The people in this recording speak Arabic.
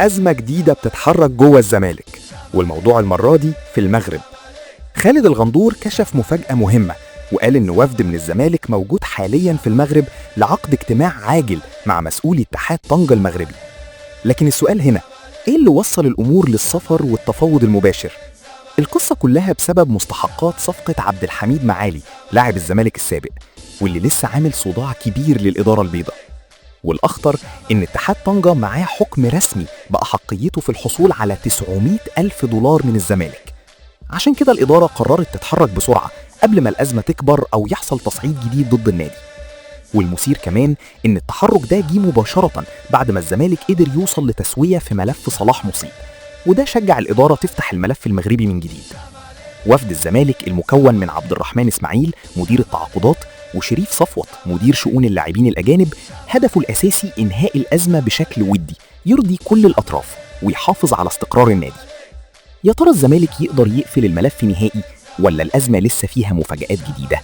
أزمة جديدة بتتحرك جوه الزمالك، والموضوع المرة دي في المغرب. خالد الغندور كشف مفاجأة مهمة، وقال إن وفد من الزمالك موجود حالياً في المغرب لعقد اجتماع عاجل مع مسؤولي اتحاد طنجة المغربي. لكن السؤال هنا، إيه اللي وصل الأمور للسفر والتفاوض المباشر؟ القصة كلها بسبب مستحقات صفقة عبد الحميد معالي لاعب الزمالك السابق، واللي لسه عامل صداع كبير للإدارة البيضاء. والأخطر إن اتحاد طنجة معاه حكم رسمي بأحقيته في الحصول على 900 ألف دولار من الزمالك. عشان كده الإدارة قررت تتحرك بسرعة قبل ما الأزمة تكبر أو يحصل تصعيد جديد ضد النادي. والمثير كمان إن التحرك ده جه مباشرة بعد ما الزمالك قدر يوصل لتسوية في ملف صلاح مصيب، وده شجع الإدارة تفتح الملف المغربي من جديد. وفد الزمالك المكون من عبد الرحمن إسماعيل مدير التعاقدات وشريف صفوت مدير شؤون اللاعبين الأجانب، هدفه الأساسي إنهاء الأزمة بشكل ودي يرضي كل الأطراف ويحافظ على استقرار النادي. يا ترى الزمالك يقدر يقفل الملف نهائي، ولا الأزمة لسه فيها مفاجآت جديدة؟